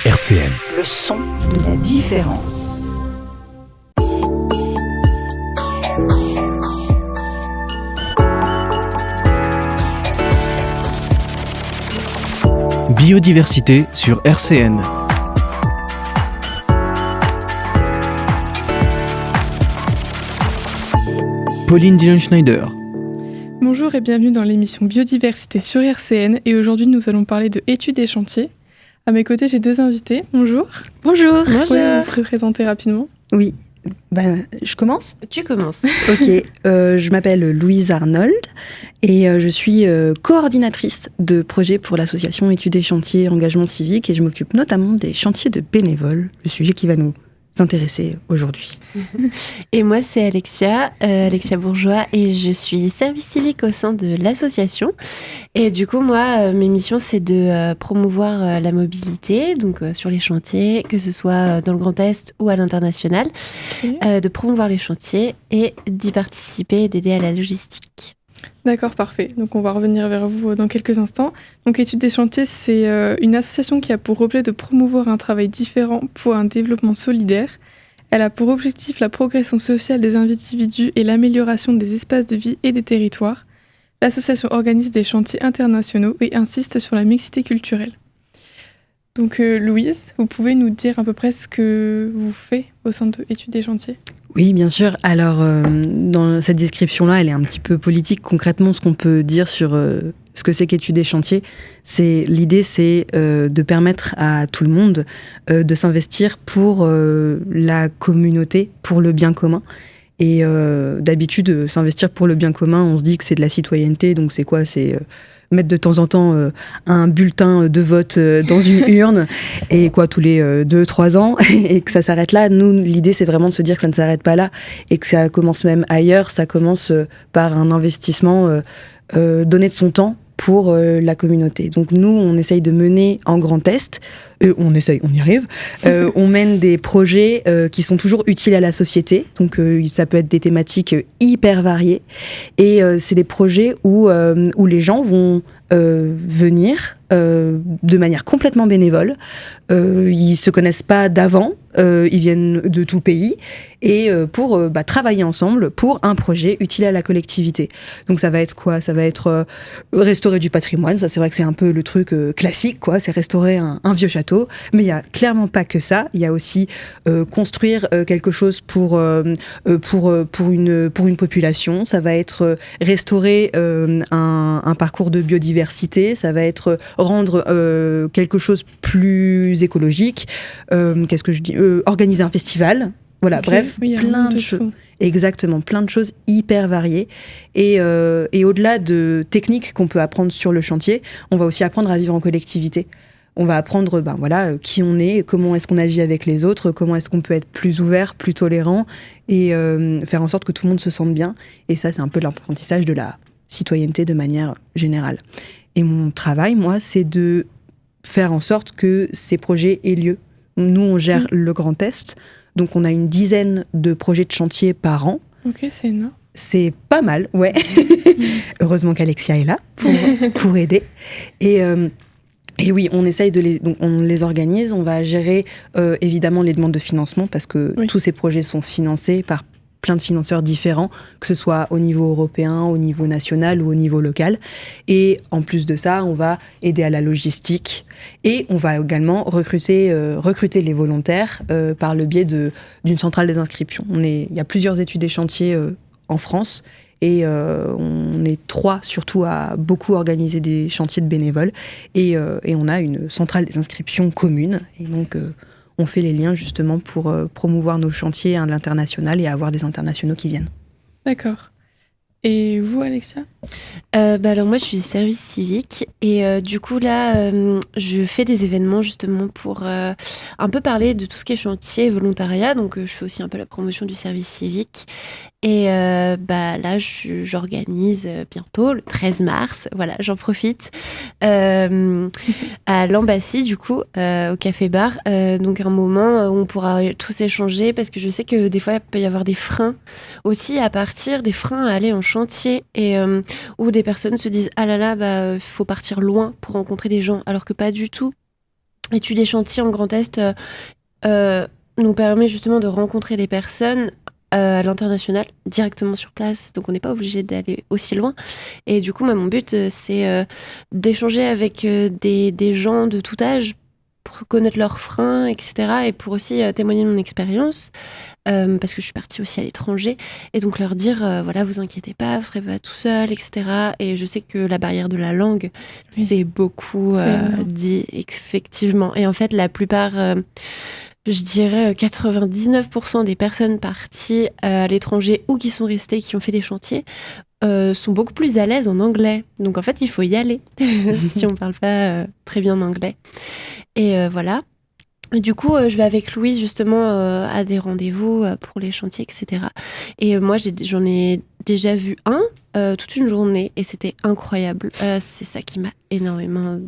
RCN. Le son de la différence. Biodiversité sur RCN. Pauline Dillon-Schneider. Bonjour et bienvenue dans l'émission Biodiversité sur RCN et aujourd'hui nous allons parler de études et chantiers. À mes côtés j'ai deux invités. Bonjour. Bonjour. Vous pouvez vous présenter rapidement? Oui, je commence. Tu commences. Ok, je m'appelle Louise Arnold et je suis coordinatrice de projet pour l'association Études et Chantiers Engagement Civique et je m'occupe notamment des chantiers de bénévoles, le sujet qui va nous intéresser aujourd'hui. Et moi, c'est Alexia Bourgeois et je suis service civique au sein de l'association. Et du coup, moi, mes missions, c'est de promouvoir la mobilité, donc sur les chantiers, que ce soit dans le Grand Est ou à l'international, de promouvoir les chantiers et d'y participer et d'aider à la logistique. D'accord, parfait. Donc on va revenir vers vous dans quelques instants. Donc Études des chantiers, c'est une association qui a pour objet de promouvoir un travail différent pour un développement solidaire. Elle a pour objectif la progression sociale des individus et l'amélioration des espaces de vie et des territoires. L'association organise des chantiers internationaux et insiste sur la mixité culturelle. Donc Louise, vous pouvez nous dire à peu près ce que vous faites au sein de Études des chantiers ? Oui, bien sûr. Alors, dans cette description-là, elle est un petit peu politique. Concrètement, ce qu'on peut dire sur ce que c'est qu'Études et chantiers, l'idée, c'est de permettre à tout le monde de s'investir pour la communauté, pour le bien commun. Et d'habitude, s'investir pour le bien commun, on se dit que c'est de la citoyenneté. Donc, c'est quoi ? C'est mettre de temps en temps un bulletin de vote dans une urne et quoi tous les 2-3 ans et que ça s'arrête là. Nous, l'idée, c'est vraiment de se dire que ça ne s'arrête pas là et que ça commence même ailleurs. Ça commence par un investissement, donner de son temps pour la communauté. Donc nous, on essaye de mener en Grand Est, on y arrive, on mène des projets qui sont toujours utiles à la société, donc ça peut être des thématiques hyper variées, et c'est des projets où les gens vont venir de manière complètement bénévole, ils se connaissent pas d'avant, ils viennent de tout pays, et pour travailler ensemble pour un projet utile à la collectivité. Donc ça va être quoi ? Ça va être restaurer du patrimoine, ça c'est vrai que c'est un peu le truc classique, quoi, c'est restaurer un vieux château, mais il y a clairement pas que ça, il y a aussi construire quelque chose pour une population, ça va être restaurer un parcours de biodiversité, ça va être rendre quelque chose plus écologique, organiser un festival. Voilà, okay, bref, oui, plein de choses. Exactement, plein de choses hyper variées. Et au-delà de techniques qu'on peut apprendre sur le chantier, on va aussi apprendre à vivre en collectivité. On va apprendre qui on est, comment est-ce qu'on agit avec les autres, comment est-ce qu'on peut être plus ouvert, plus tolérant et faire en sorte que tout le monde se sente bien. Et ça, c'est un peu l'apprentissage de la citoyenneté de manière générale. Et mon travail, moi, c'est de faire en sorte que ces projets aient lieu. Nous, on gère le Grand Est. Donc, on a une dizaine de projets de chantier par an. Ok, c'est énorme. C'est pas mal, ouais. Heureusement qu'Alexia est là pour aider. Et oui, on essaye donc on les organise. On va gérer évidemment les demandes de financement parce que tous ces projets sont financés par plein de financeurs différents, que ce soit au niveau européen, au niveau national ou au niveau local. Et en plus de ça, on va aider à la logistique et on va également recruter les volontaires par le biais d'une centrale des inscriptions. Il y a plusieurs études et chantiers en France et on est 3 surtout à beaucoup organiser des chantiers de bénévoles et on a une centrale des inscriptions commune et donc on fait les liens justement pour promouvoir nos chantiers à l'international et avoir des internationaux qui viennent. D'accord. Et vous, Alexia ? Alors moi, je suis service civique et du coup là, je fais des événements justement pour un peu parler de tout ce qui est chantier, volontariat. Donc je fais aussi un peu la promotion du service civique. Et là, j'organise bientôt, le 13 mars, voilà, j'en profite, à l'Embassy, du coup, au Café-Bar. Donc un moment où on pourra tous échanger, parce que je sais que des fois, il peut y avoir des freins aussi à partir, des freins à aller en chantier, et où des personnes se disent « Ah là là, faut partir loin pour rencontrer des gens », alors que pas du tout. Études et chantiers en Grand Est nous permet justement de rencontrer des personnes à l'international, directement sur place, donc on n'est pas obligé d'aller aussi loin. Et du coup, moi, mon but, c'est d'échanger avec des gens de tout âge pour connaître leurs freins, etc. Et pour aussi témoigner de mon expérience, parce que je suis partie aussi à l'étranger, et donc leur dire, voilà, vous inquiétez pas, vous serez pas tout seul, etc. Et je sais que la barrière de la langue, c'est beaucoup dit, effectivement. Et en fait, la plupart... je dirais 99% des personnes parties à l'étranger ou qui sont restées, qui ont fait des chantiers, sont beaucoup plus à l'aise en anglais. Donc en fait, il faut y aller si on ne parle pas très bien anglais. Et voilà. Et du coup, je vais avec Louise justement à des rendez-vous pour les chantiers, etc. Et moi, j'en ai déjà vu toute une journée et c'était incroyable. C'est ça qui m'a énormément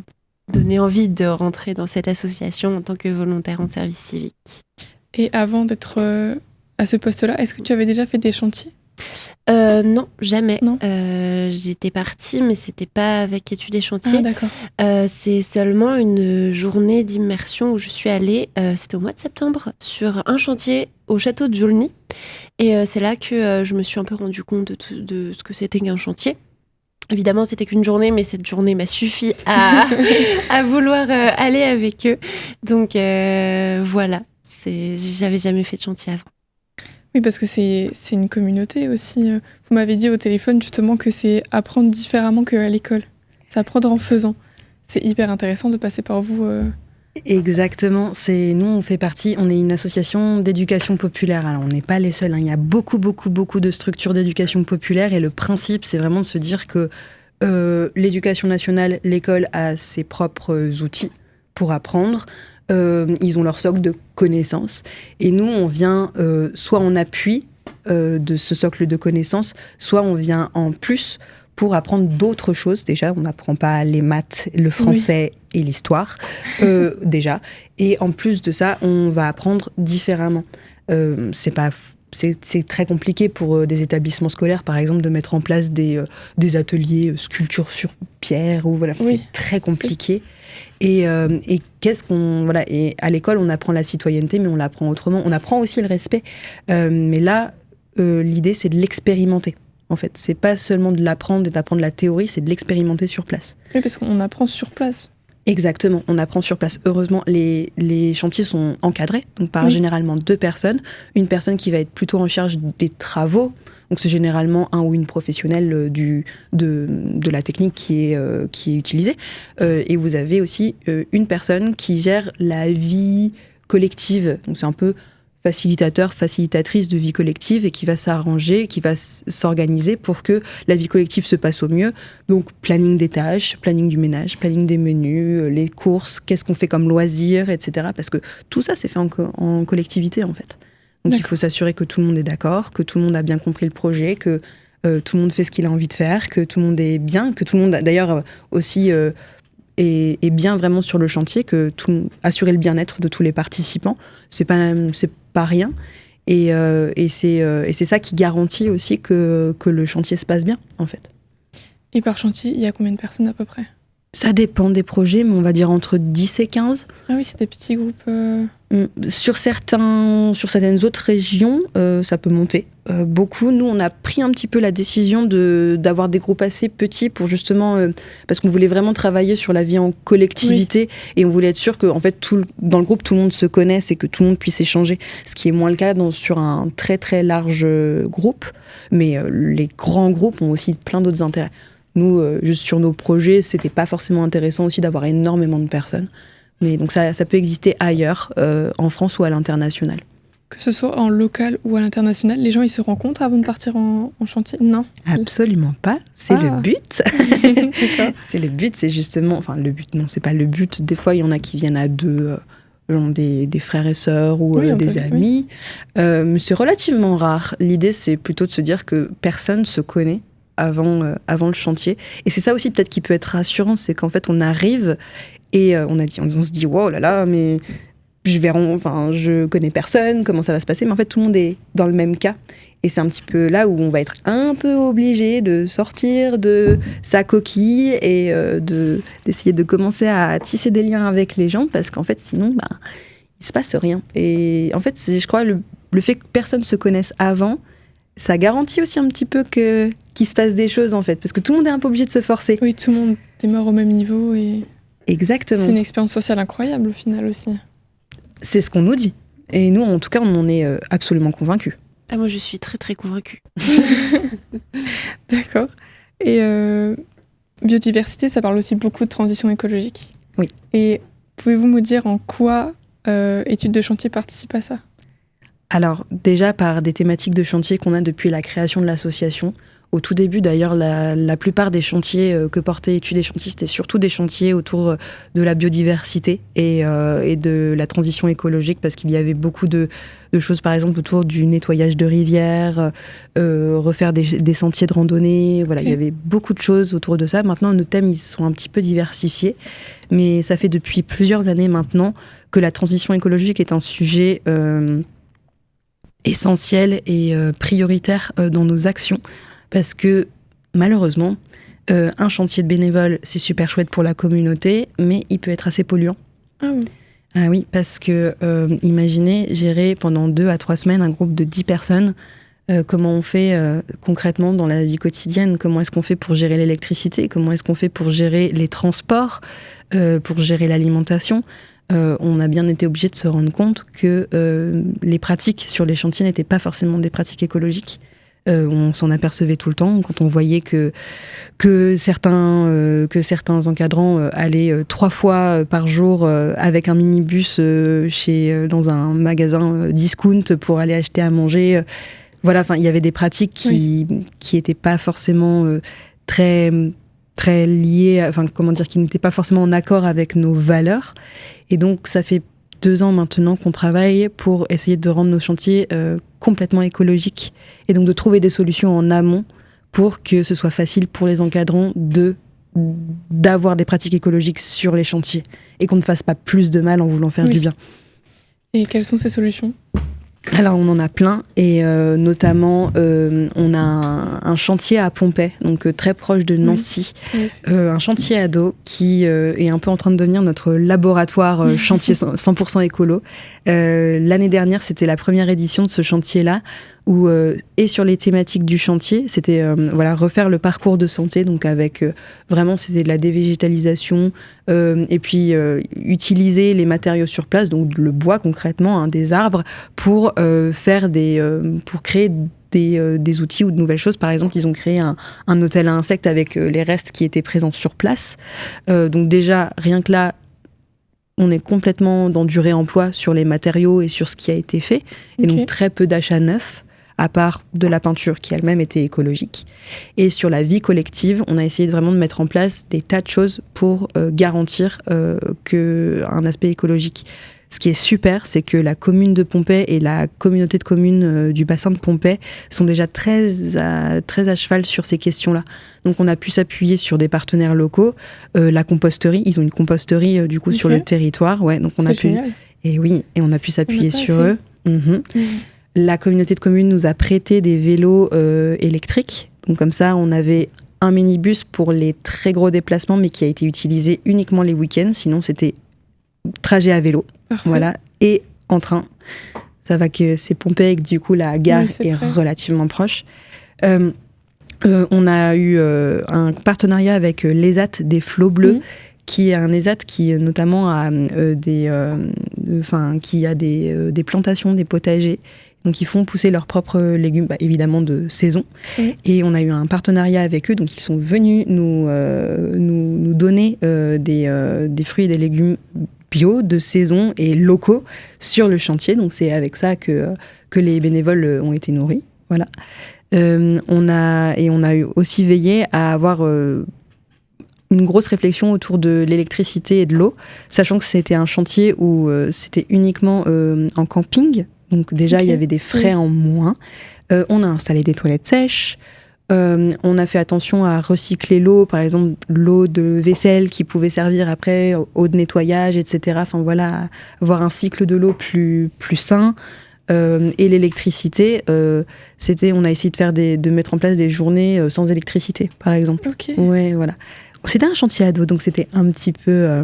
donné envie de rentrer dans cette association en tant que volontaire en service civique. Et avant d'être à ce poste-là, est-ce que tu avais déjà fait des chantiers ? Non, jamais. Non. J'étais partie, mais c'était pas avec études et chantiers. Ah, d'accord. C'est seulement une journée d'immersion où je suis allée, c'était au mois de septembre, sur un chantier au château de Jaulny. Et c'est là que je me suis un peu rendu compte de ce que c'était qu'un chantier. Évidemment, c'était qu'une journée, mais cette journée m'a suffi à vouloir aller avec eux. Donc voilà, j'avais jamais fait de chantier avant. Oui, parce que c'est une communauté aussi. Vous m'avez dit au téléphone justement que c'est apprendre différemment qu'à l'école. C'est apprendre en faisant. C'est hyper intéressant de passer par vous. Exactement. Nous, on fait partie, on est une association d'éducation populaire. Alors, on n'est pas les seuls. Il y a beaucoup de structures d'éducation populaire et le principe, c'est vraiment de se dire que l'éducation nationale, l'école a ses propres outils pour apprendre. Ils ont leur socle de connaissances. Et nous, on vient soit en appui de ce socle de connaissances, soit on vient en plus pour apprendre d'autres choses. Déjà, on n'apprend pas les maths, le français et l'histoire, déjà. Et en plus de ça, on va apprendre différemment. C'est très compliqué pour des établissements scolaires, par exemple, de mettre en place des ateliers sculpture sur pierre. Ou voilà, c'est très compliqué. Et et à l'école, on apprend la citoyenneté, mais on l'apprend autrement. On apprend aussi le respect. Mais là, l'idée, c'est de l'expérimenter. En fait, c'est pas seulement de l'apprendre et d'apprendre la théorie, c'est de l'expérimenter sur place. Oui, parce qu'on apprend sur place. Exactement, on apprend sur place. Heureusement, les chantiers sont encadrés, donc par généralement 2 personnes. Une personne qui va être plutôt en charge des travaux, donc c'est généralement un ou une professionnelle de la technique qui est utilisée. Et vous avez aussi une personne qui gère la vie collective, donc c'est un peu facilitatrice de vie collective et qui va s'arranger, qui va s'organiser pour que la vie collective se passe au mieux. Donc, planning des tâches, planning du ménage, planning des menus, les courses, qu'est-ce qu'on fait comme loisirs, etc. Parce que tout ça, c'est fait en collectivité, en fait. Donc, il faut s'assurer que tout le monde est d'accord, que tout le monde a bien compris le projet, que tout le monde fait ce qu'il a envie de faire, que tout le monde est bien, que tout le monde, d'ailleurs, aussi... est bien vraiment sur le chantier, assurer le bien-être de tous les participants, c'est pas rien, et c'est ça qui garantit aussi que le chantier se passe bien, en fait. Et par chantier, il y a combien de personnes à peu près ? Ça dépend des projets, mais on va dire entre 10 et 15. Ah oui, c'est des petits groupes. Sur certaines autres régions, ça peut monter beaucoup. Nous, on a pris un petit peu la décision d'avoir des groupes assez petits pour justement... parce qu'on voulait vraiment travailler sur la vie en collectivité et on voulait être sûr que en fait, dans le groupe, tout le monde se connaisse et que tout le monde puisse échanger. Ce qui est moins le cas sur un très très large groupe. Mais les grands groupes ont aussi plein d'autres intérêts. Nous, juste sur nos projets, c'était pas forcément intéressant aussi d'avoir énormément de personnes. Mais donc ça peut exister ailleurs, en France ou à l'international. Que ce soit en local ou à l'international, les gens ils se rencontrent avant de partir en chantier ? Non ? Absolument pas. C'est le but. C'est le but, c'est justement... Enfin, le but, non, c'est pas le but. Des fois, il y en a qui viennent à 2, des frères et sœurs ou des amis. Mais c'est relativement rare. L'idée, c'est plutôt de se dire que personne se connaît avant le chantier. Et c'est ça aussi peut-être qui peut être rassurant, c'est qu'en fait on arrive et on se dit wow là là, mais je connais personne, comment ça va se passer, mais en fait tout le monde est dans le même cas. Et c'est un petit peu là où on va être un peu obligé de sortir de sa coquille et d'essayer de commencer à tisser des liens avec les gens, parce qu'en fait sinon il se passe rien. Et en fait je crois le fait que personne se connaisse avant, ça garantit aussi un petit peu qu'il se passe des choses en fait, parce que tout le monde est un peu obligé de se forcer. Oui, tout le monde démarre au même niveau et exactement. C'est une expérience sociale incroyable au final aussi. C'est ce qu'on nous dit. Et nous, en tout cas, on en est absolument convaincus. Ah, moi, je suis très, très convaincue. D'accord. Et biodiversité, ça parle aussi beaucoup de transition écologique. Oui. Et pouvez-vous me dire en quoi études de chantier participent à ça ? Alors, déjà par des thématiques de chantier qu'on a depuis la création de l'association. Au tout début, d'ailleurs, la plupart des chantiers que portait Études et Chantiers, c'était surtout des chantiers autour de la biodiversité et de la transition écologique, parce qu'il y avait beaucoup de choses, par exemple, autour du nettoyage de rivières, refaire des sentiers de randonnée. Voilà, okay. Il y avait beaucoup de choses autour de ça. Maintenant, nos thèmes, ils sont un petit peu diversifiés, mais ça fait depuis plusieurs années maintenant que la transition écologique est un sujet essentiel et prioritaire dans nos actions. Parce que, malheureusement, un chantier de bénévoles, c'est super chouette pour la communauté, mais il peut être assez polluant. Ah oui. Ah oui, parce que, imaginez, gérer pendant 2 à 3 semaines un groupe de 10 personnes, comment on fait concrètement dans la vie quotidienne, comment est-ce qu'on fait pour gérer l'électricité, comment est-ce qu'on fait pour gérer les transports, pour gérer l'alimentation. On a bien été obligé de se rendre compte que les pratiques sur les chantiers n'étaient pas forcément des pratiques écologiques. On s'en apercevait tout le temps quand on voyait que certains encadrants allaient 3 fois par jour avec un minibus dans un magasin discount pour aller acheter à manger. Voilà, enfin, il y avait des pratiques qui étaient pas forcément très très liées, enfin comment dire, qui n'étaient pas forcément en accord avec nos valeurs. Et donc ça fait 2 ans maintenant qu'on travaille pour essayer de rendre nos chantiers complètement écologiques et donc de trouver des solutions en amont pour que ce soit facile pour les encadrants d'avoir des pratiques écologiques sur les chantiers et qu'on ne fasse pas plus de mal en voulant faire du bien. Et quelles sont ces solutions ? Alors on en a plein et notamment on a un chantier à Pompey, donc très proche de Nancy, un chantier ado qui est un peu en train de devenir notre laboratoire chantier 100% écolo. L'année dernière, c'était la première édition de ce chantier-là où et sur les thématiques du chantier, c'était refaire le parcours de santé, donc avec vraiment c'était de la dévégétalisation et puis utiliser les matériaux sur place, donc le bois concrètement, des arbres pour créer des outils ou de nouvelles choses. Par exemple, ils ont créé un hôtel à insectes avec les restes qui étaient présents sur place. Donc déjà, rien que là, on est complètement dans du réemploi sur les matériaux et sur ce qui a été fait. Et donc très peu d'achats neufs, à part de la peinture qui elle-même était écologique. Et sur la vie collective, on a essayé vraiment de mettre en place des tas de choses pour garantir un aspect écologique. Ce qui est super, c'est que la commune de Pompey et la communauté de communes du bassin de Pompey sont déjà très à cheval sur ces questions-là. Donc on a pu s'appuyer sur des partenaires locaux. La composterie, ils ont une composterie sur le territoire. Ouais, donc on a pu. Génial. Et oui, et on a pu s'appuyer sur eux. La communauté de communes nous a prêté des vélos électriques. Donc comme ça, on avait un minibus pour les très gros déplacements, mais qui a été utilisé uniquement les week-ends. Sinon, c'était trajet à vélo. Parfait. Voilà, et en train. Ça va que c'est Pompey et que du coup la gare est relativement proche. On a eu un partenariat avec l'ESAT des Flots Bleus, qui est un ESAT qui notamment a des plantations, des potagers. Donc ils font pousser leurs propres légumes, évidemment de saison. Et on a eu un partenariat avec eux, donc ils sont venus nous donner des fruits et des légumes bio, de saison et locaux sur le chantier. Donc c'est avec ça que les bénévoles ont été nourris. Voilà. On a eu aussi veillé à avoir une grosse réflexion autour de l'électricité et de l'eau, sachant que c'était un chantier où c'était uniquement en camping. Donc déjà, il y avait des frais en moins. On a installé des toilettes sèches. On a fait attention à recycler l'eau, par exemple l'eau de vaisselle qui pouvait servir après eau de nettoyage, etc. Enfin voilà, avoir un cycle de l'eau plus sain. Et l'électricité, on a essayé de mettre en place des journées sans électricité, par exemple. Ok. Ouais, voilà. C'était un chantier ado, donc c'était un petit peu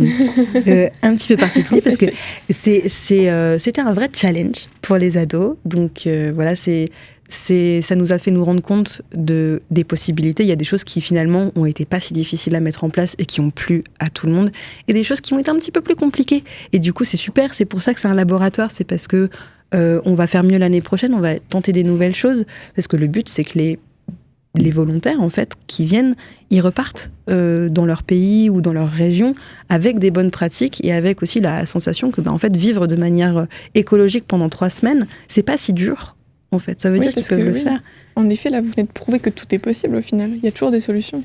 particulier parce que c'était un vrai challenge pour les ados. Donc voilà, ça nous a fait nous rendre compte des possibilités. Il y a des choses qui finalement ont été pas si difficiles à mettre en place et qui ont plu à tout le monde, et des choses qui ont été un petit peu plus compliquées. Et du coup, c'est super. C'est pour ça que c'est un laboratoire. C'est parce que on va faire mieux l'année prochaine. On va tenter des nouvelles choses parce que le but, c'est que les volontaires, en fait, qui viennent, ils repartent dans leur pays ou dans leur région avec des bonnes pratiques et avec aussi la sensation que, en fait, vivre de manière écologique pendant 3 semaines, c'est pas si dur. En fait, ça veut dire qu'ils peuvent le faire. En effet, là, vous venez de prouver que tout est possible au final. Il y a toujours des solutions.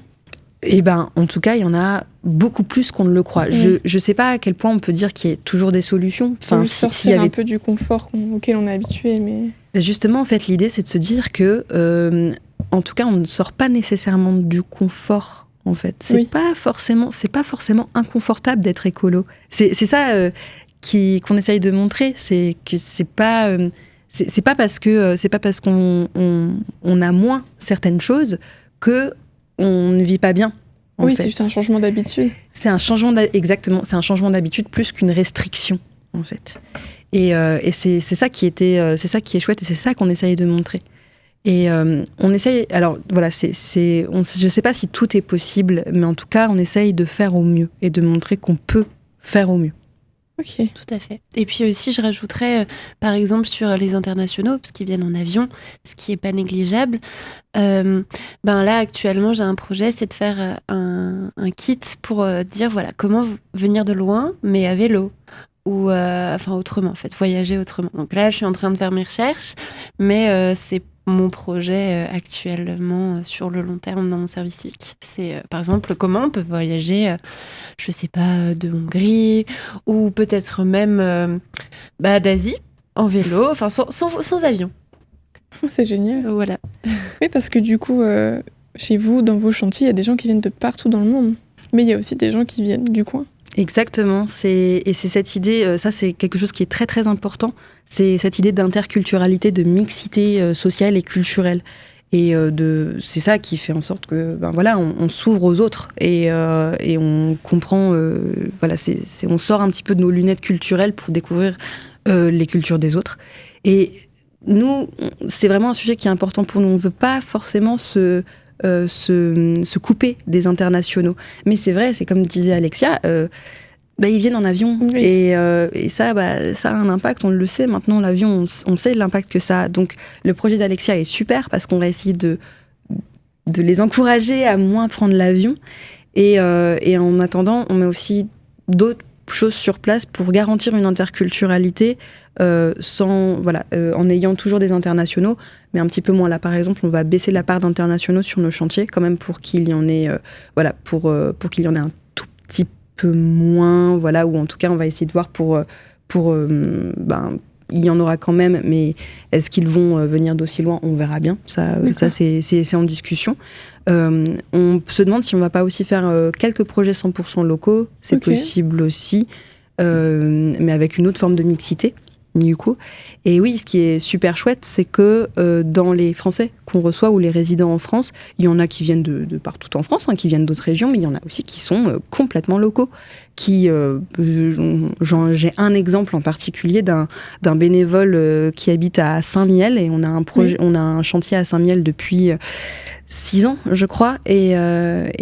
Et en tout cas, il y en a beaucoup plus qu'on ne le croit. Je sais pas à quel point on peut dire qu'il y a toujours des solutions. Enfin, s'il y avait un peu du confort auquel on est habitué, mais justement, en fait, l'idée, c'est de se dire que, en tout cas, on ne sort pas nécessairement du confort. En fait, c'est pas forcément inconfortable d'être écolo. C'est ça qu'on essaye de montrer, c'est que c'est pas parce qu'on a moins certaines choses que on ne vit pas bien. Oui, c'est juste un changement d'habitude. Exactement, c'est un changement d'habitude plus qu'une restriction, en fait. Et c'est ça qui est chouette, et c'est ça qu'on essaye de montrer. Et on essaye. Alors voilà, je sais pas si tout est possible, mais en tout cas, on essaye de faire au mieux et de montrer qu'on peut faire au mieux. Ok, tout à fait. Et puis aussi, je rajouterais, par exemple, sur les internationaux, parce qu'ils viennent en avion, ce qui n'est pas négligeable. Là, actuellement, j'ai un projet, c'est de faire un kit pour dire, voilà, comment venir de loin, mais à vélo. Ou autrement, en fait, voyager autrement. Donc là, je suis en train de faire mes recherches, mais c'est mon projet actuellement sur le long terme dans mon service civique. C'est par exemple comment on peut voyager, je sais pas, de Hongrie ou peut-être même d'Asie en vélo, enfin sans avion. C'est génial. Voilà. Oui, parce que du coup, chez vous, dans vos chantiers, il y a des gens qui viennent de partout dans le monde, mais il y a aussi des gens qui viennent du coin. Exactement, c'est cette idée, ça c'est quelque chose qui est très très important, c'est cette idée d'interculturalité, de mixité sociale et culturelle. Et c'est ça qui fait en sorte que on s'ouvre aux autres et on comprend, on sort un petit peu de nos lunettes culturelles pour découvrir les cultures des autres. Et nous, c'est vraiment un sujet qui est important pour nous, on ne veut pas forcément se couper des internationaux. Mais c'est vrai, c'est comme disait Alexia, ils viennent en avion. Oui. Et ça a un impact, on le sait. Maintenant, l'avion, on sait l'impact que ça a. Donc, le projet d'Alexia est super parce qu'on va essayer de les encourager à moins prendre l'avion. Et en attendant, on met aussi d'autres choses sur place pour garantir une interculturalité en ayant toujours des internationaux, mais un petit peu moins. Là, par exemple, on va baisser la part d'internationaux sur nos chantiers quand même pour qu'il y en ait, pour qu'il y en ait un tout petit peu moins, ou en tout cas, on va essayer de voir il y en aura quand même, mais est-ce qu'ils vont venir d'aussi loin ? On verra bien. Ça c'est en discussion. On se demande si on va pas aussi faire quelques projets 100% locaux. C'est possible aussi, mais avec une autre forme de mixité, du coup. Et oui, ce qui est super chouette, c'est que dans les Français qu'on reçoit ou les résidents en France, il y en a qui viennent de partout en France, qui viennent d'autres régions, mais il y en a aussi qui sont complètement locaux. J'ai un exemple en particulier d'un bénévole qui habite à Saint-Mihiel, et on a un chantier à Saint-Mihiel depuis 6 ans, je crois, et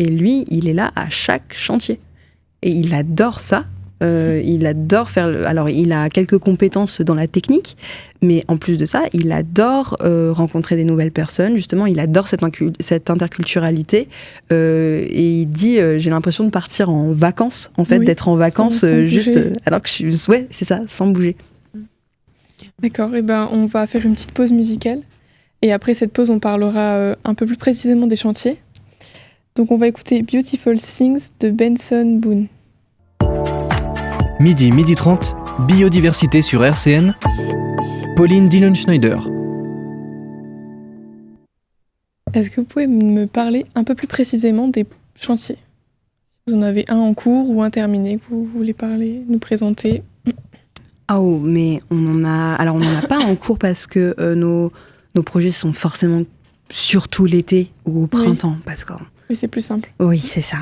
lui, il est là à chaque chantier. Et il adore ça. Il adore faire... Alors, il a quelques compétences dans la technique, mais en plus de ça, il adore rencontrer des nouvelles personnes. Justement, il adore cette interculturalité. Et il dit, j'ai l'impression de partir en vacances, en fait, d'être en vacances sans juste... alors que c'est ça, sans bouger. D'accord, on va faire une petite pause musicale. Et après cette pause, on parlera un peu plus précisément des chantiers. Donc, on va écouter Beautiful Things de Benson Boone. Midi 30, biodiversité sur RCN. Pauline Dillon-Schneider. Est-ce que vous pouvez me parler un peu plus précisément des chantiers ? Vous en avez un en cours ou un terminé que vous voulez nous présenter ? Oh, mais on en a pas en cours parce que nos projets sont forcément surtout l'été ou au printemps, parce que oui, c'est plus simple. oui, c'est ça.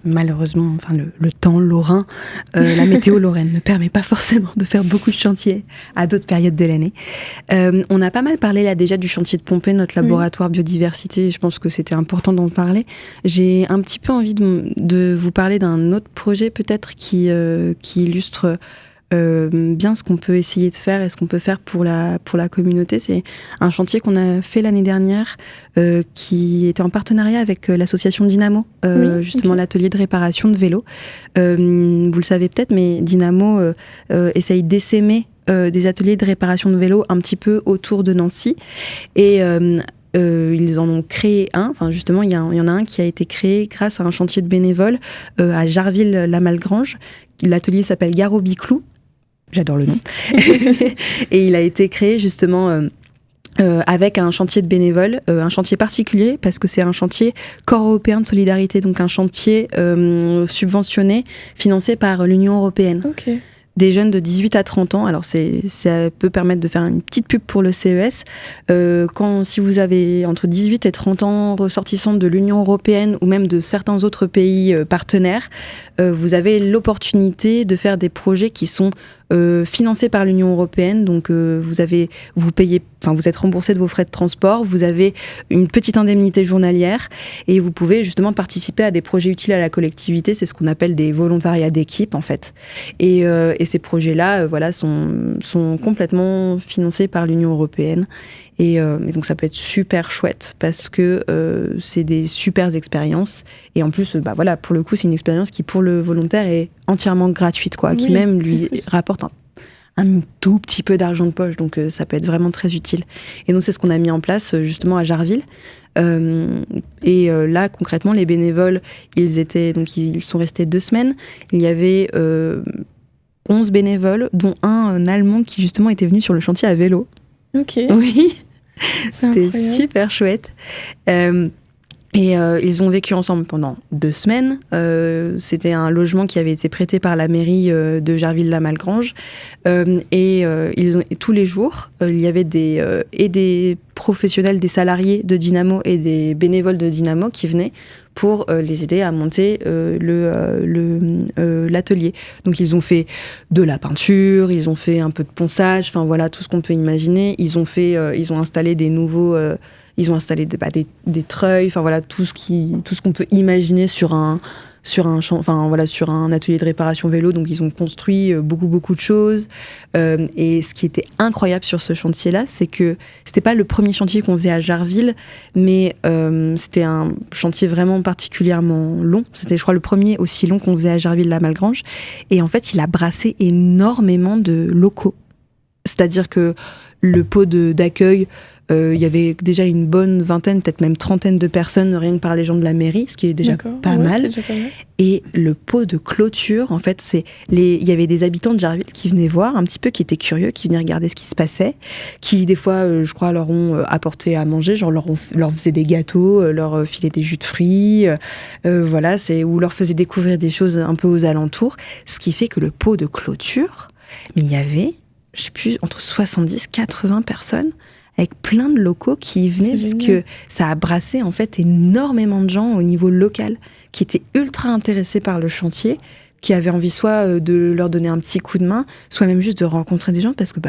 Malheureusement, enfin le temps lorrain, la météo lorraine ne permet pas forcément de faire beaucoup de chantiers à d'autres périodes de l'année. On a pas mal parlé là déjà du chantier de Pompée, notre laboratoire biodiversité. Je pense que c'était important d'en parler. J'ai un petit peu envie de vous parler d'un autre projet peut-être qui illustre bien ce qu'on peut essayer de faire et ce qu'on peut faire pour la communauté. C'est un chantier qu'on a fait l'année dernière qui était en partenariat avec l'association Dynamo, justement l'atelier de réparation de vélos. Vous le savez peut-être, mais Dynamo essaye d'essaimer des ateliers de réparation de vélos un petit peu autour de Nancy. Et ils en ont créé un, enfin justement il y en a un qui a été créé grâce à un chantier de bénévoles à Jarville-la-Malgrange. L'atelier s'appelle Garo-Biclou. J'adore le nom. Et il a été créé justement avec un chantier de bénévoles, un chantier particulier parce que c'est un chantier corps européen de solidarité, donc un chantier subventionné, financé par l'Union européenne. Ok. Des jeunes de 18 à 30 ans, alors ça peut permettre de faire une petite pub pour le CES. Si vous avez entre 18 et 30 ans ressortissants de l'Union européenne ou même de certains autres pays partenaires, vous avez l'opportunité de faire des projets qui sont financés par l'Union européenne. Donc vous êtes remboursé de vos frais de transport, vous avez une petite indemnité journalière et vous pouvez justement participer à des projets utiles à la collectivité. C'est ce qu'on appelle des volontariats d'équipe en fait. Et ces projets-là, sont complètement financés par l'Union européenne. Et donc ça peut être super chouette parce que c'est des super expériences. Et en plus, pour le coup, c'est une expérience qui pour le volontaire est entièrement gratuite, quoi, qui même lui rapporte un tout petit peu d'argent de poche. Donc ça peut être vraiment très utile. Et donc c'est ce qu'on a mis en place justement à Jarville. Là, concrètement, les bénévoles, ils sont restés 2 semaines. Il y avait 11 bénévoles, dont un Allemand qui justement était venu sur le chantier à vélo. Ok. Oui, c'était incroyable. super chouette. Ils ont vécu ensemble pendant 2 semaines. C'était un logement qui avait été prêté par la mairie de Jarville-la-Malgrange. Tous les jours, il y avait des professionnels, des salariés de Dynamo et des bénévoles de Dynamo qui venaient pour les aider à monter l'atelier. Donc ils ont fait de la peinture, ils ont fait un peu de ponçage, enfin voilà, tout ce qu'on peut imaginer. Ils ont installé des nouveaux... ils ont installé des treuils, enfin voilà, tout ce qu'on peut imaginer sur un atelier de réparation vélo. Donc ils ont construit beaucoup de choses. Et ce qui était incroyable sur ce chantier-là, c'est que c'était pas le premier chantier qu'on faisait à Jarville, mais c'était un chantier vraiment particulièrement long. C'était, je crois, le premier aussi long qu'on faisait à Jarville-la-Malgrange. Et en fait, il a brassé énormément de locaux. C'est-à-dire que le pot d'accueil, il y avait déjà une bonne vingtaine, peut-être même 30 de personnes, rien que par les gens de la mairie, ce qui est déjà pas mal. C'est déjà pas mal. Et le pot de clôture, en fait, il y avait des habitants de Jarville qui venaient voir un petit peu, qui étaient curieux, qui venaient regarder ce qui se passait, qui des fois, je crois, leur ont apporté à manger, genre leur faisaient des gâteaux, leur filaient des jus de fruits, ou leur faisaient découvrir des choses un peu aux alentours. Ce qui fait que le pot de clôture, mais il y avait, je sais plus, entre 70, 80 personnes avec plein de locaux qui y venaient parce que ça a brassé en fait énormément de gens au niveau local qui étaient ultra intéressés par le chantier, qui avaient envie soit de leur donner un petit coup de main, soit même juste de rencontrer des gens parce que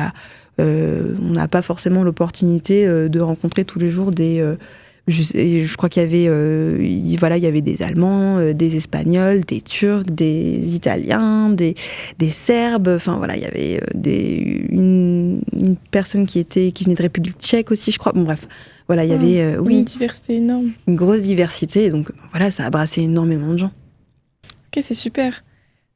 on n'a pas forcément l'opportunité de rencontrer tous les jours je crois qu'il y avait des Allemands, des Espagnols, des Turcs, des Italiens, des Serbes. Enfin voilà, il y avait une personne qui venait de République tchèque aussi, je crois. Bon bref, voilà, il y avait une diversité énorme. Une grosse diversité. Et donc voilà, ça a brassé énormément de gens. Ok, c'est super.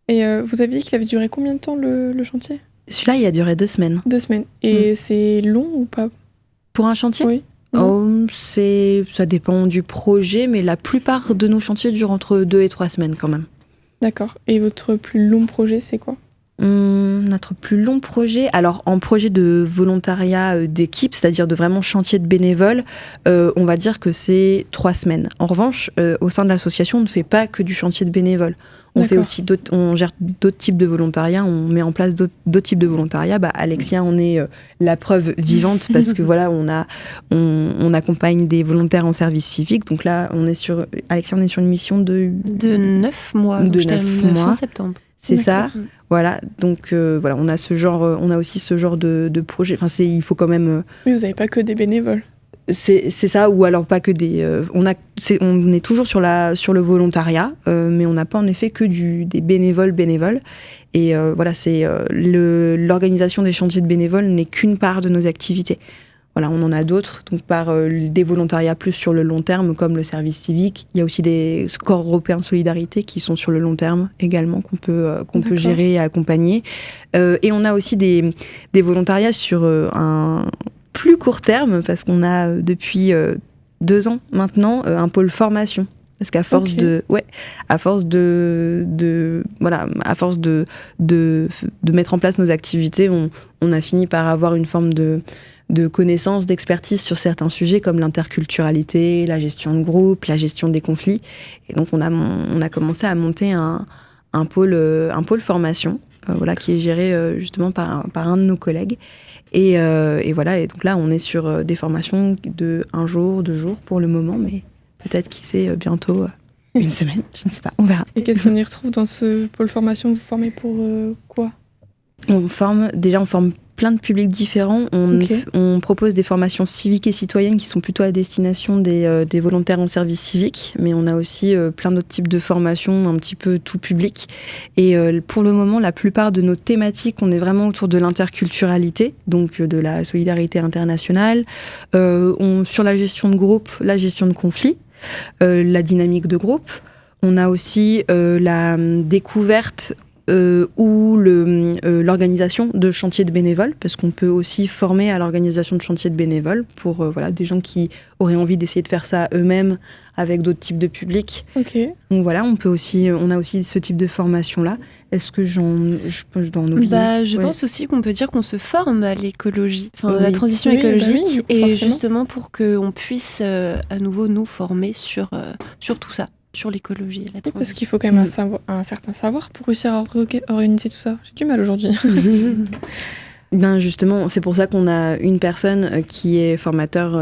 Et vous avez dit qu'il avait duré combien de temps le chantier ? Celui-là, il a duré 2 semaines. 2 semaines. Et c'est long ou pas ? Pour un chantier ? Oui. Ça dépend du projet, mais la plupart de nos chantiers durent entre 2 et 3 semaines quand même. D'accord. Et votre plus long projet, c'est quoi ? Notre plus long projet, alors en projet de volontariat d'équipe, c'est-à-dire de vraiment chantier de bénévoles, on va dire que c'est 3 semaines. En revanche, au sein de l'association, on ne fait pas que du chantier de bénévoles. On fait aussi on gère d'autres types de volontariat, on met en place d'autres types de volontariat. Alexia en est la preuve vivante parce que voilà, on accompagne des volontaires en service civique. Donc là, Alexia, on est sur une mission de 9 mois. De donc 9 mois. Fin septembre. C'est ça. Voilà. Donc voilà, on a aussi ce genre de projet. Enfin, il faut quand même. Oui, vous n'avez pas que des bénévoles. C'est ça, ou alors pas que des. On est toujours sur le volontariat, mais on n'a pas en effet que des bénévoles. Et voilà, l'organisation des chantiers de bénévoles n'est qu'une part de nos activités. Voilà, on en a d'autres, donc par des volontariats plus sur le long terme, comme le service civique. Il y a aussi des corps européens de solidarité qui sont sur le long terme également, qu'on peut gérer et accompagner. Et on a aussi des volontariats sur un plus court terme, parce qu'on a depuis 2 ans maintenant un pôle formation. Parce qu'à force de mettre en place nos activités, on a fini par avoir une forme de connaissances, d'expertise sur certains sujets comme l'interculturalité, la gestion de groupe, la gestion des conflits. Et donc on a commencé à monter un pôle formation, qui est géré justement par un de nos collègues. Et voilà, et donc là on est sur des formations de 1 jour, 2 jours pour le moment, mais peut-être qui sait bientôt 1 semaine, je ne sais pas, on verra. Et qu'est-ce qu'on y retrouve dans ce pôle formation? Vous formez pour quoi? On forme plein de publics différents. On propose des formations civiques et citoyennes qui sont plutôt à destination des volontaires en service civique, mais on a aussi plein d'autres types de formations, un petit peu tout public. Et pour le moment, la plupart de nos thématiques, on est vraiment autour de l'interculturalité, donc de la solidarité internationale, sur la gestion de groupe, la gestion de conflits, la dynamique de groupe. On a aussi la découverte ou l'organisation de chantiers de bénévoles, parce qu'on peut aussi former à l'organisation de chantiers de bénévoles pour des gens qui auraient envie d'essayer de faire ça eux-mêmes avec d'autres types de publics. Donc voilà, on a aussi ce type de formation-là. Est-ce que je dois en oublier? Je pense aussi qu'on peut dire qu'on se forme à l'écologie, la transition écologique, et justement pour qu'on puisse à nouveau nous former sur tout ça. Sur l'écologie et la transition. Parce qu'il faut quand même un certain savoir pour réussir à organiser tout ça. J'ai du mal aujourd'hui. Justement, c'est pour ça qu'on a une personne qui est formateur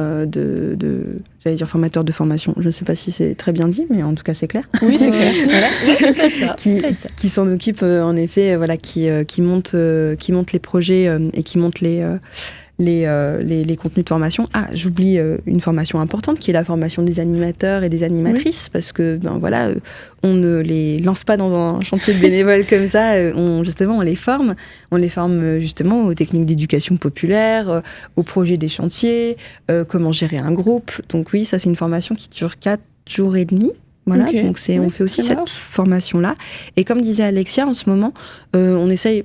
j'allais dire formateur de formation. Je ne sais pas si c'est très bien dit, mais en tout cas c'est clair. Oui, c'est clair. Voilà. qui s'en occupe en effet, qui monte les projets et qui monte les contenus de formation. J'oublie une formation importante qui est la formation des animateurs et des animatrices, parce que on ne les lance pas dans un chantier de bénévoles comme ça, on les forme justement aux techniques d'éducation populaire, aux projets des chantiers, comment gérer un groupe. Donc oui, ça c'est une formation qui dure 4 jours et demi. Voilà, donc on fait aussi cette formation-là. Et comme disait Alexia, en ce moment, on essaye,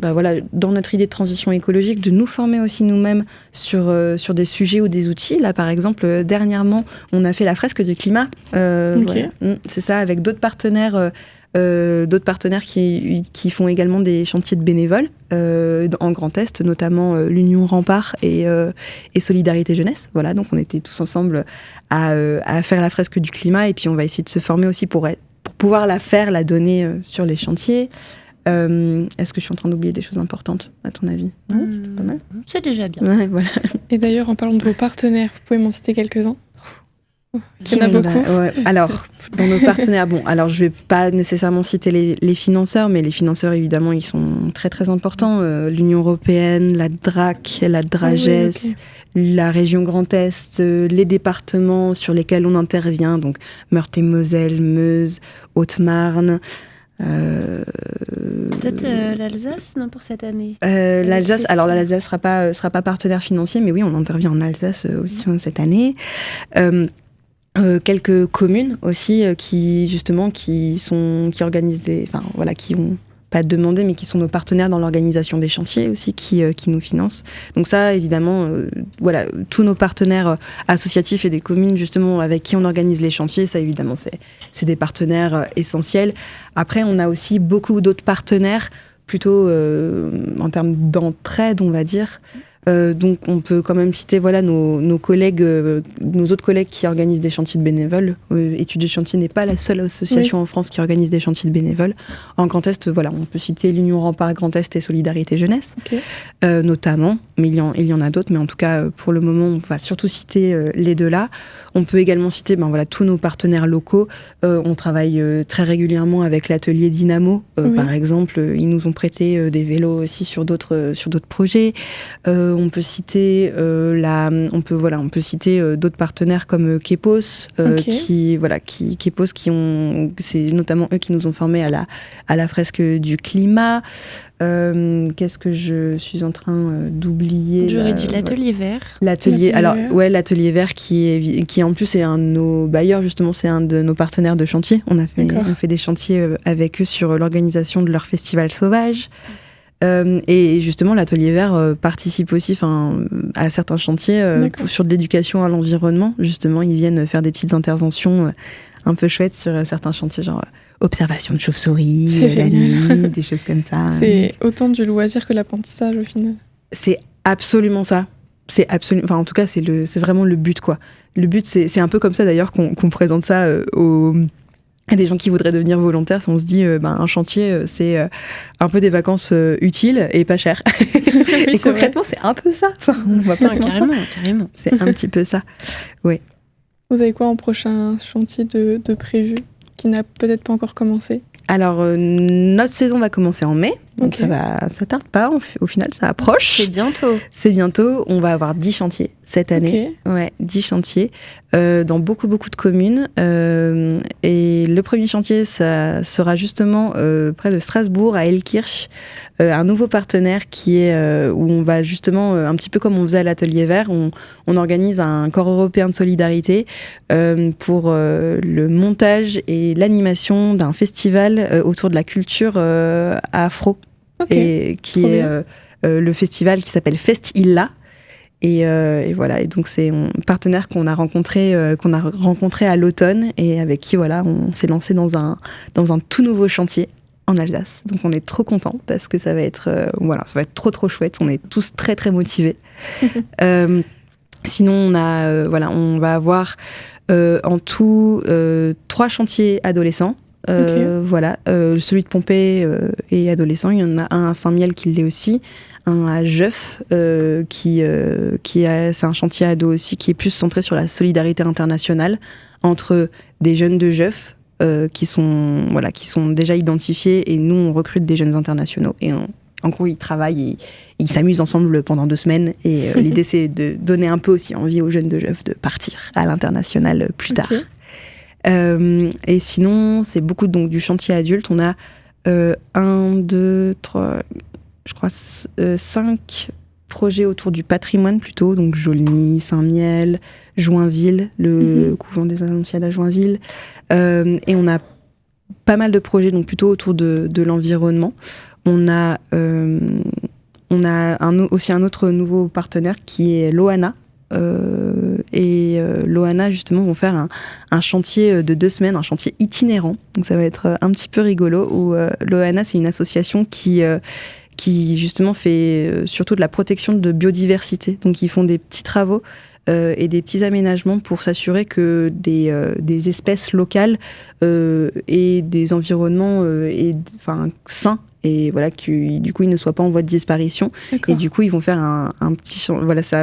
dans notre idée de transition écologique, de nous former aussi nous-mêmes sur des sujets ou des outils. Là, par exemple, dernièrement, on a fait la fresque du climat. C'est ça, avec d'autres partenaires qui font également des chantiers de bénévoles en Grand Est, notamment l'Union Rempart et Solidarité Jeunesse. Voilà, donc on était tous ensemble à faire la fresque du climat, et puis on va essayer de se former aussi pour pouvoir la donner sur les chantiers. Est-ce que je suis en train d'oublier des choses importantes, à ton avis? Non, c'est pas mal. C'est déjà bien. Ouais, voilà. Et d'ailleurs, en parlant de vos partenaires, vous pouvez m'en citer quelques-uns? Il y en a beaucoup. Alors, dans nos partenaires, je vais pas nécessairement citer les financeurs, mais les financeurs, évidemment, ils sont très très importants. L'Union Européenne, la DRAC, la DRAGES, la région Grand Est, les départements sur lesquels on intervient, donc Meurthe-et-Moselle, Meuse, Haute-Marne. Peut-être l'Alsace, non, pour cette année. L'Alsace sera pas partenaire financier, mais oui, on intervient en Alsace aussi cette année. Quelques communes aussi qui organisent qui ont pas demandé, mais qui sont nos partenaires dans l'organisation des chantiers aussi, qui nous financent. Donc ça, évidemment, tous nos partenaires associatifs et des communes justement avec qui on organise les chantiers, ça évidemment c'est des partenaires essentiels. Après, on a aussi beaucoup d'autres partenaires plutôt en termes d'entraide, on va dire. Donc on peut quand même citer nos autres collègues qui organisent des chantiers de bénévoles. Études des chantiers n'est pas la seule association en France qui organise des chantiers de bénévoles. En Grand Est, on peut citer l'Union Rempart Grand Est et Solidarité Jeunesse, notamment, mais il y en a d'autres, mais en tout cas pour le moment on va surtout citer les deux là. On peut également citer tous nos partenaires locaux. On travaille très régulièrement avec l'atelier Dynamo, par exemple. Ils nous ont prêté des vélos aussi sur d'autres projets. On peut citer d'autres partenaires comme Kepos, Kepos c'est notamment eux qui nous ont formés à la fresque du climat. Qu'est-ce que je suis en train d'oublier? J'aurais dit l'atelier vert. L'atelier vert qui en plus est un de nos bailleurs, justement, c'est un de nos partenaires de chantier. On fait des chantiers avec eux sur l'organisation de leur festival sauvage. Et justement, l'atelier vert participe aussi à certains chantiers sur de l'éducation à l'environnement. Justement, ils viennent faire des petites interventions un peu chouettes sur certains chantiers, genre observation de chauves-souris, la nuit, des choses comme ça. C'est autant du loisir que l'apprentissage au final. C'est absolument ça. En tout cas, c'est vraiment le but, quoi. Le but, c'est un peu comme ça d'ailleurs qu'on présente ça à des gens qui voudraient devenir volontaires. On se dit, un chantier, c'est un peu des vacances utiles et pas chères. Et concrètement, c'est un peu ça. On va pas se mentir. Carrément. C'est un petit peu ça. Ouais. Vous avez quoi en prochain chantier de prévu qui n'a peut-être pas encore commencé? Alors, notre saison va commencer en mai, donc ça tarde pas, au final, ça approche. C'est bientôt. On va avoir 10 chantiers cette année. Ouais, 10 chantiers dans beaucoup de communes. Et le premier chantier, ça sera justement près de Strasbourg, à Elkirch, un nouveau partenaire qui est où on va justement, un petit peu comme on faisait à l'Atelier Vert, on organise un corps européen de solidarité pour le montage et l'animation d'un festival autour de la culture afro, et qui est le festival qui s'appelle Fest-Illa. Et voilà, et donc c'est un partenaire qu'on a rencontré à l'automne et avec qui on s'est lancé dans un tout nouveau chantier en Alsace. Donc on est trop contents parce que ça va être ça va être trop chouette. On est tous très très motivés. Sinon on va avoir en tout 3 chantiers adolescents. Celui de Pompée est adolescent. Il y en a un à Saint-Miel qui l'est aussi, un à Jeuf c'est un chantier ado aussi qui est plus centré sur la solidarité internationale entre des jeunes de Jeuf qui sont déjà identifiés, et nous on recrute des jeunes internationaux et en gros ils travaillent et ils s'amusent ensemble pendant 2 semaines, et l'idée c'est de donner un peu aussi envie aux jeunes de Jeuf de partir à l'international plus tard. Et sinon, c'est beaucoup du chantier adulte. On a 1, 2, 3, je crois 5 projets autour du patrimoine plutôt, donc Jolny, Saint-Miel, Joinville, le couvent des Annonciades à Joinville. Et on a pas mal de projets donc plutôt autour de l'environnement. On a aussi un autre nouveau partenaire qui est l'OANA. L'OANA justement vont faire un chantier de 2 semaines, un chantier itinérant, donc ça va être un petit peu rigolo, où l'OANA c'est une association qui justement fait surtout de la protection de biodiversité, donc ils font des petits travaux et des petits aménagements pour s'assurer que des espèces locales et des environnements sains, et voilà, du coup ils ne soient pas en voie de disparition. Et du coup ils vont faire un petit ça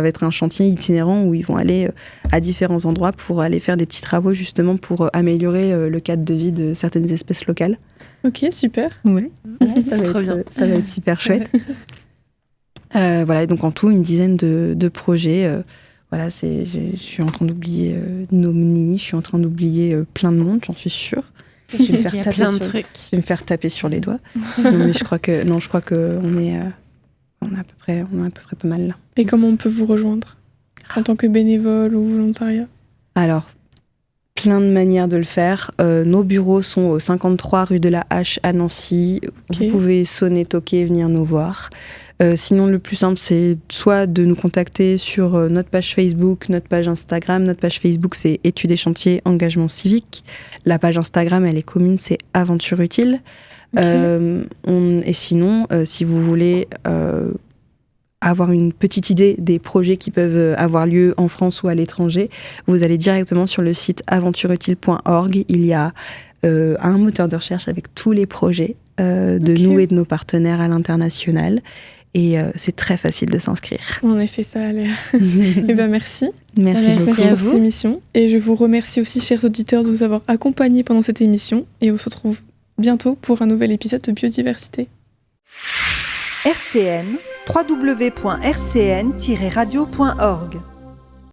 va être un chantier itinérant où ils vont aller à différents endroits pour aller faire des petits travaux justement pour améliorer le cadre de vie de certaines espèces locales. Ok, super. Ouais. C'est trop bien. Ça va être super chouette. Et donc en tout une dizaine de projets. Je suis en train d'oublier Nomni, je suis en train d'oublier plein de monde, j'en suis sûre. Je vais me faire taper sur les doigts. Mais je crois que on est à peu près pas mal là. Et comment on peut vous rejoindre en tant que bénévole ou volontariat? Alors, plein de manières de le faire. Nos bureaux sont au 53 rue de la Hache à Nancy. Vous pouvez sonner, toquer, venir nous voir. Sinon, le plus simple, c'est soit de nous contacter sur notre page Facebook, notre page Instagram. Notre page Facebook, c'est Études et chantiers, engagement civique. La page Instagram, elle est commune, c'est Aventure utile. Ok. Et sinon, si vous voulez avoir une petite idée des projets qui peuvent avoir lieu en France ou à l'étranger, vous allez directement sur le site aventureutile.org. Il y a un moteur de recherche avec tous les projets de nous et de nos partenaires à l'international. Et c'est très facile de s'inscrire. En effet, ça a l'air. Eh ben, merci. Merci beaucoup. Merci pour cette émission. Et je vous remercie aussi, chers auditeurs, de nous avoir accompagnés pendant cette émission. Et on se retrouve bientôt pour un nouvel épisode de Biodiversité. RCN, www.rcn-radio.org